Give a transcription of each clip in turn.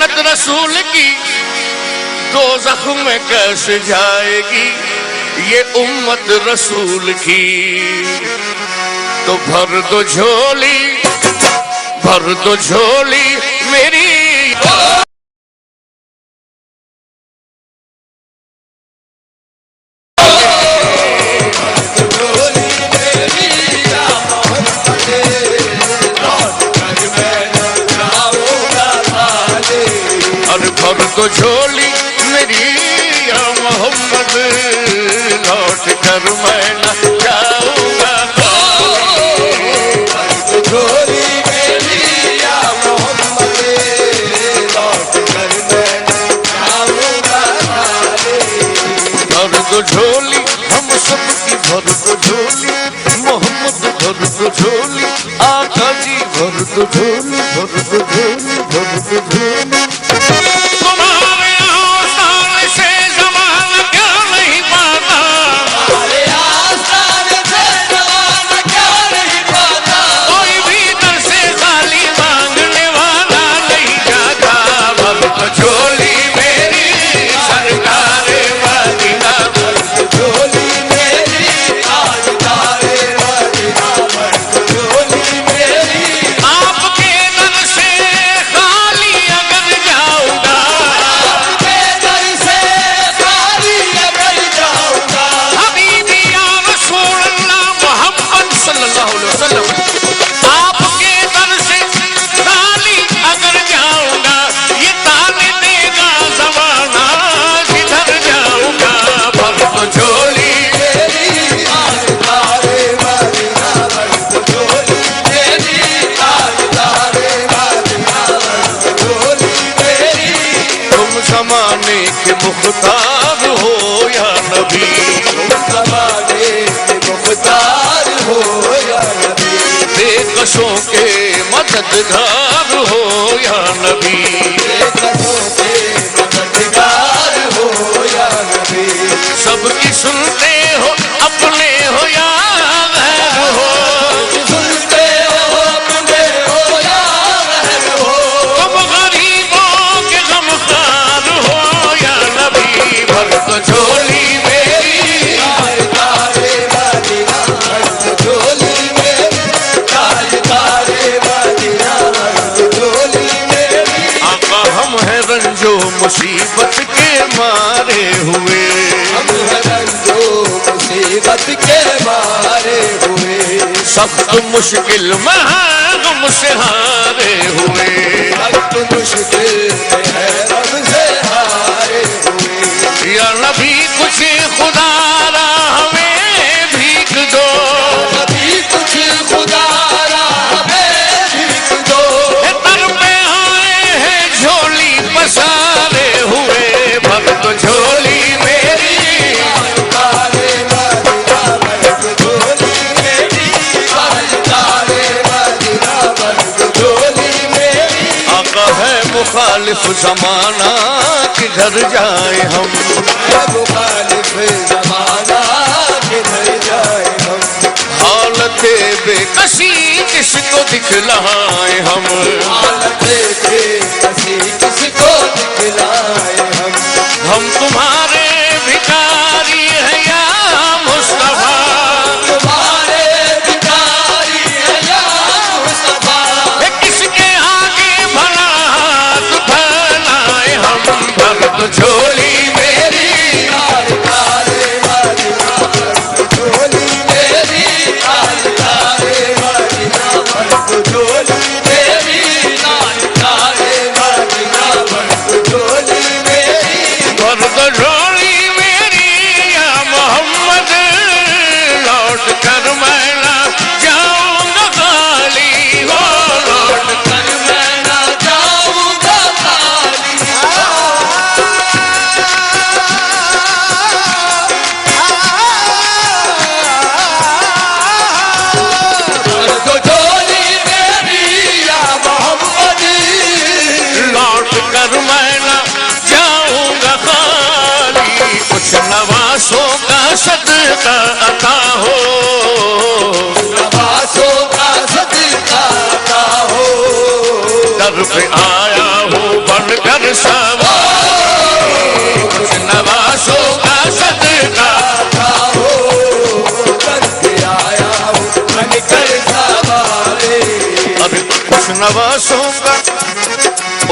जन्नत रसूल की दोज़ख में कैसे जाएगी ये उम्मत रसूल की। तो भर दो झोली मेरी। भर दो झोली मेरी या मोहम्मद, लौट कर मैं न जाऊंगा। भर दो झोली मेरी या मोहम्मद, लौट कर मैं न जाऊंगा। भर दो झोली हम सबकी, भर दो झोली मोहम्मद, भर दो झोली आका जी, भर दो झोली, भर दो झोली, भर दो झोली। तुम्हारे आस्थान से ज़माना क्या नहीं पाता, तुम्हारे आस्थान से ज़माना क्या नहीं पाता। कोई भी दर से खाली मांगने वाला नहीं जाता। भर दो झोली मेरी सरकारे मदीना, भर दो झोली मेरी ताजदारे मदीना, भर दो झोली मेरी। आपके दर से खाली अगर जाऊंगा, आपके दर से खाली अगर जाऊंगा, हबीबी या रसूल अल्लाह मोहम्मद सल्लल्लाहु अलैहि वसल्लम, आपके दर से खाली अगर जाऊंगा, ये ताने देगा ज़माना जिधर जाऊंगा। भर दो झोली मेरी ताजदारे मदीना, भर दो झोली मेरी ताजदारे मदीना, भर दो झोली मेरी। तुम ज़माने के मुख्तार हो या नबी, तुम ज़माने के मुख्तार हो या नबी। बेकसों के मददगार हो या नबी, बेकसों के मददगार हो या नबी। सबकी सुनते हो अपने हो या गैर हो, सुनते हो अपने हो या गैर हो। तुम गरीबों के गमखार हो या नबी। भर दो झोली मेरी ताजदारे मदीना, भर दो झोली मेरी ताजदारे मदीना, भर दो झोली मेरी। आका हम हैं रंजो मुसीबत के मारे हुए, हम हैं रंजो मुसीबत के मारे हुए। सख्त मुश्किल में हैं गम से हारे हुए, सख्त मुश्किल में है गम से हारे हुए। या नबी कुछ खुदारा हमें भीख दो, नबी कुछ खुदारा हमें भीख दो। दर पे आए हैं झोली पसारे हुए। भर दो झोली मेरी ताजदारे मदीना, भर दो झोली मेरी ताजदारे मदीना, भर दो झोली मेरी। आका है मुखालिफ ज़माना किधर जाए हम, है मुखालिफ ज़माना किधर जाए हम। हालत बेकसी किसको दिखलाए हम, हालत बेकसी किसको दिखलाए हम। हम तुम्हारे भिखारी हैं या मुस्तफा, तुम्हारे भिखारी हैं या मुस्तफा। किसके आगे भला हाथ फैलाए हम। भर दो झोली मेरी ताजदारे मदीना, भर दो झोली मेरी ताजदारे मदीना, भर दो झोली मेरी ताजदारे मदीना।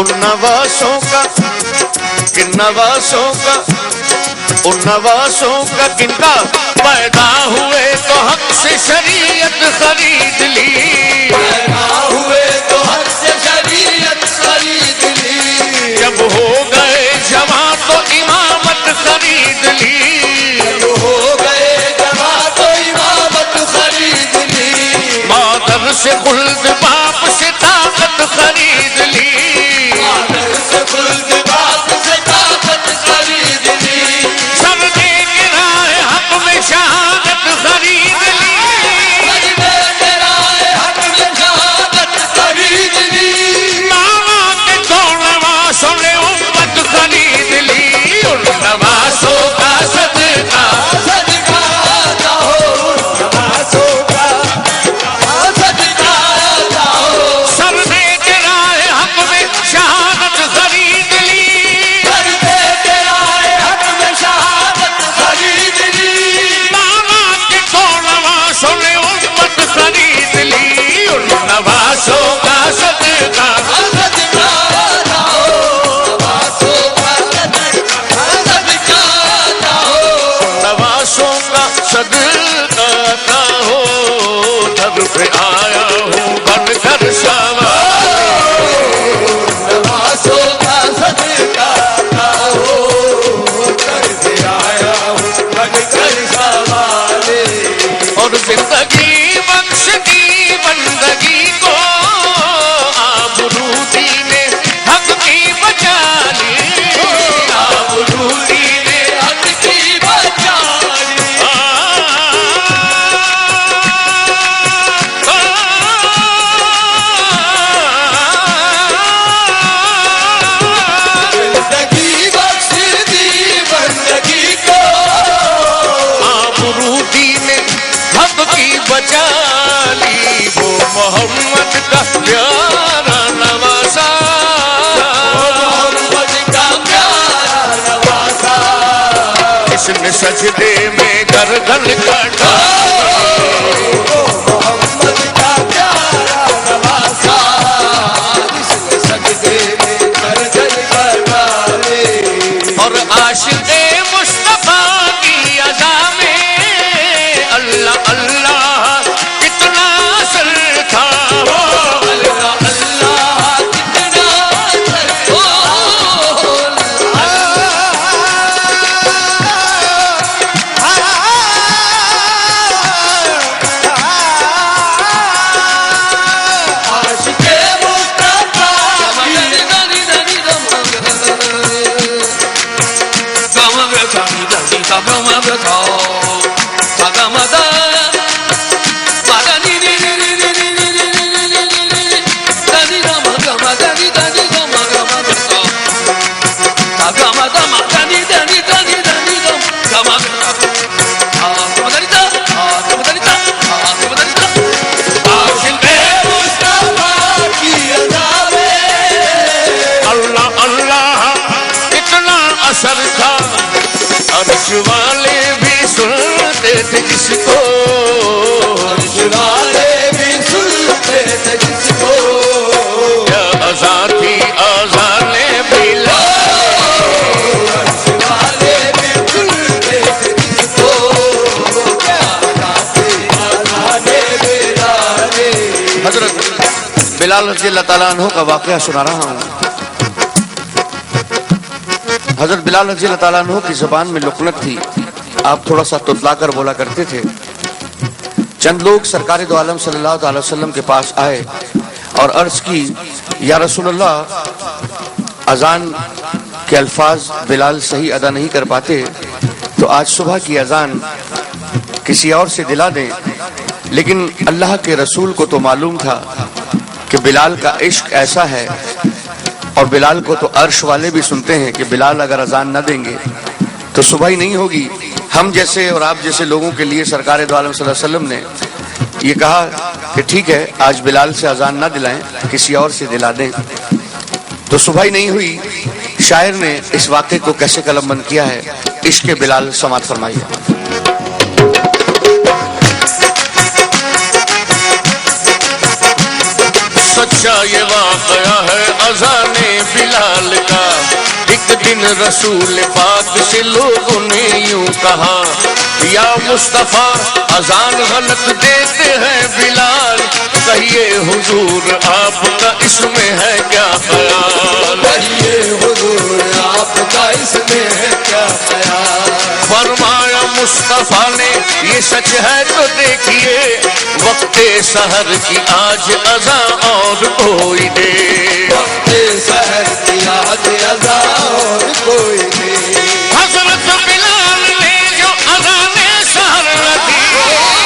उन नवासों का किन नवासों का उन नवासों का किनका पैदा हुए तो हक से शरीयत खरीद ली, पैदा हुए तो हक से शरीयत खरीद ली, जब हो गए जवां तो इमामत खरीद ली, जब हो गए जवां तो इमामत खरीद ली, मादर से खुल्द बाप से ताकत खरीद ली, मादर से खुल्द बाप से ताकत खरीद ली, सब दे गिराए हक में शहादत खरीद ली, मजबे गिराए हक में शहादत खरीद ली, मामा के दो नवासों ने उम्मत खरीद ली, उन नवासों का सदका सदका आता हो, नवासों का सदका आता हो, सब दे गिराए हक में शहादत खरीद ली, मजबे गिराए हक में शहादत खरीद ली, मामा के दो नवासों ने उम्मत खरीद ली, उन नवासों का सदका सदका आता हो, नवासों का सदका आता हो, नवासों का सदका आता हो, दर पे आया हूँ बनकर सवार, नवासों का सदका आता हो, करके आया हूँ बनकर सवाले, और जिंदगी बख्श दी बंदगी को आबरूदी ने हक की बचा ली, आबरूदी ने हक की बचाली, जिंदगी बख्श दी बंदगी को, आबरूदी ने हक की बचा ली, वो मोहम्मद का प्यारा नवासा, मोहम्मद का प्यारा नवासा, इसने सजदे में गर्दन कटा, मोहम्मद का प्यारा नवासा, इसने सजदे में गर्दन कटाले, और आशिक़े मुस्तफा की अदा में अल्लाह अल्लाह कितना असर था, अल्लाह अल्लाह कितना असर, ओ आशिक़े मुस्तफा आशिक़े मुस्तफा की अदा में अल्लाह अल्लाह कितना असर था, अर्श वाले भी सुनते थे जिसको, वाले भी सुनते थे जिसको, क्या अज़ा थी अज़ाने बिलाल, वाले भी सुनते थे जिसको, क्या गाते आज़ाने बिलाले, हजरत बिलाल रज़ी अल्लाह ताला अन्हु का वाक़या सुना रहा हूँ। हजरत बिलाल रज़ी अल्लाह ताला अन्हु की ज़बान में लुकनत थी, आप थोड़ा सा तुतला कर बोला करते थे। चंद लोग सरकार दो आलम सल्लल्लाहु अलैहि वसल्लम के पास आए और अर्ज की, या रसूलल्लाह, अजान के अल्फाज बिलाल सही अदा नहीं कर पाते, तो आज सुबह की अजान किसी और से दिला दें। लेकिन अल्लाह के रसूल को तो मालूम था कि बिलाल का इश्क ऐसा है, और बिलाल को तो अर्श वाले भी सुनते हैं कि बिलाल अगर अजान न देंगे तो सुबह ही नहीं होगी। हम जैसे और आप जैसे लोगों के लिए सरकार दो आलम सल्लल्लाहु अलैहि वसल्लम ने ये कहा कि ठीक है, आज बिलाल से अजान न दिलाएं, किसी और से दिला दें, तो सुबह ही नहीं हुई। शायर ने इस वाक़े को कैसे कलमबंद किया है, इश्क़ बिलाल समात फरमाइए। सच्चा ये वाक़या है अज़ाने बिलाल का। एक दिन रसूल पाक से लोगों ने यूं कहा, या मुस्तफा अजान गलत देते हैं बिलाल, कहिए हुजूर आपका इसमें है क्या ख्याल। कहिए हुजूर आपका इसमें है क्या ख्याल। फरमाया मुस्तफा ने ये सच है तो देखिए, वक्ते सहर की आज अज़ा और कोई दे। वक्ते सहर की आज अज़ा और कोई दे। हज़रत बिलाल ने जो अज़ाने सहर दी,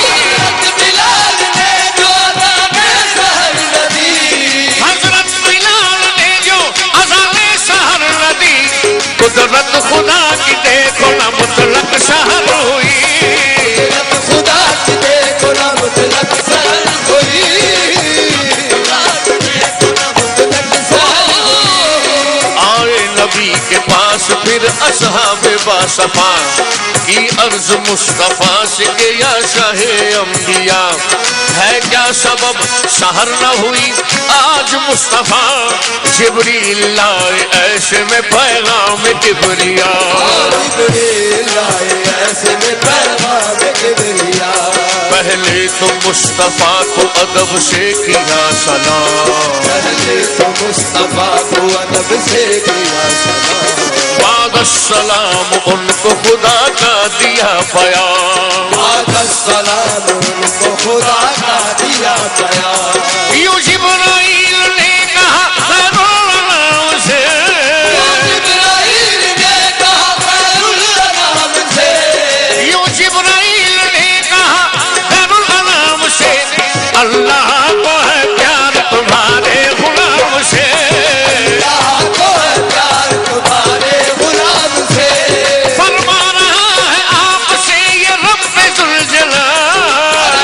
हज़रत बिलाल ने जो अज़ाने सहर दी, हज़रत बिलाल ने जो अज़ाने सहर दी, कुदरत खुदा की देखो ना मुतलक सहर हुई। कुदरत खुदा की देखो ना मुतलक सहर हुई। आए नबी के पास फिर असहाबे बासफा की अर्ज मुस्तफा से के या शाहे अंबिया, है क्या सबब सहर न हुई आज मुस्तफा। जिब्रील लाए ऐसे में पैगाम किबरिया, जिब्रील लाए ऐसे में पैगाम किबरिया। पहले तो मुस्तफा को अदब से किया सलाम, पहले तो मुस्तफा को अदब से किया सलाम। बाद सलाम उनको खुदा का दिया बयान। बाद सलाम उनको खुदा का दिया बयान। यूं जिब्राइल ने कहा खैरुल अनाम से, जिब्राइल ने कहा खैरुल अनाम से, यूं जिब्राइल ने कहा खैरुल अनाम से, अल्लाह को है प्यार तुम्हारे गुलाम से। अल्लाह को है प्यार तुम्हारे गुलाम से। फरमा रहा है आपसे ये रब्बे जुल जलाल,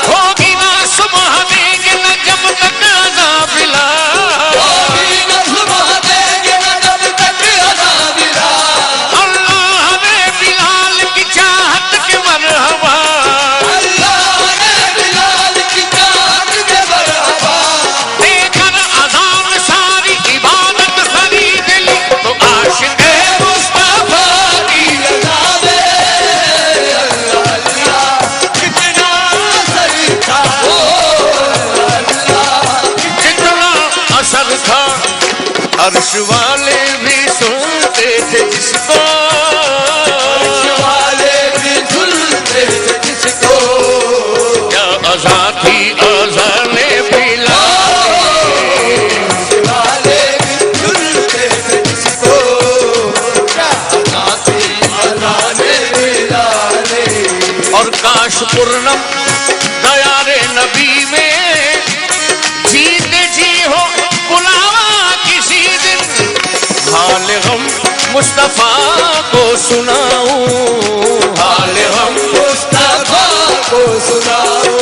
होगी ना सुबह देंगे न जब तक अज़ान बिलाल। अल्लाह ने बिलाल की चाहत के मरहबा, देकर अज़ान सारी इबादत खरीद ली, तो आशिक़े मुस्तफा की कितना असर था। अर्श वाले भी सुनते थे जिसको, क्या अज़ा थी अज़ाने बिलाल। और काश पूर्णम दयारे नबी में जीते जी हो बुलावा किसी दिन, हाल गम मुस्तफा को सुनाऊं, हाल गम मुस्तफा को सुनाओ।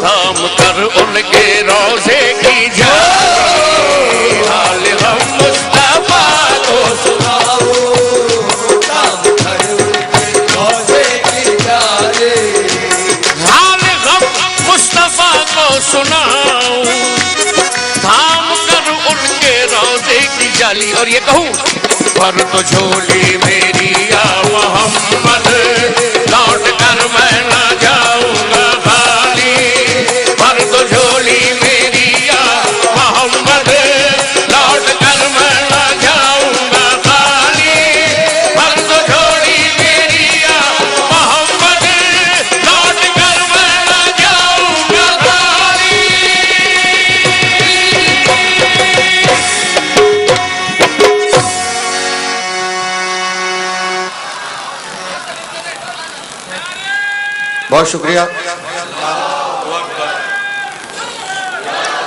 थाम कर उनके रोजे की जाए, हाल गम मुस्तफा को सुनाओ। काम कर उनके रोज़े की जाए। हाल गम मुस्तफा को सुनाऊं, थाम कर उनके रोजे की जाली। और ये कहूँ पर तो झोली मेरी या मोहम्मद, लौट कर मैं ना जाऊंगा खाली। पर तो झोली मेरी या मोहम्मद, लौट कर मैं ना जाऊंगा खाली। पर तो झोली मेरी या मोहम्मद, लौट कर मैं ना जाऊंगा खाली। बहुत शुक्रिया।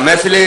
महफिले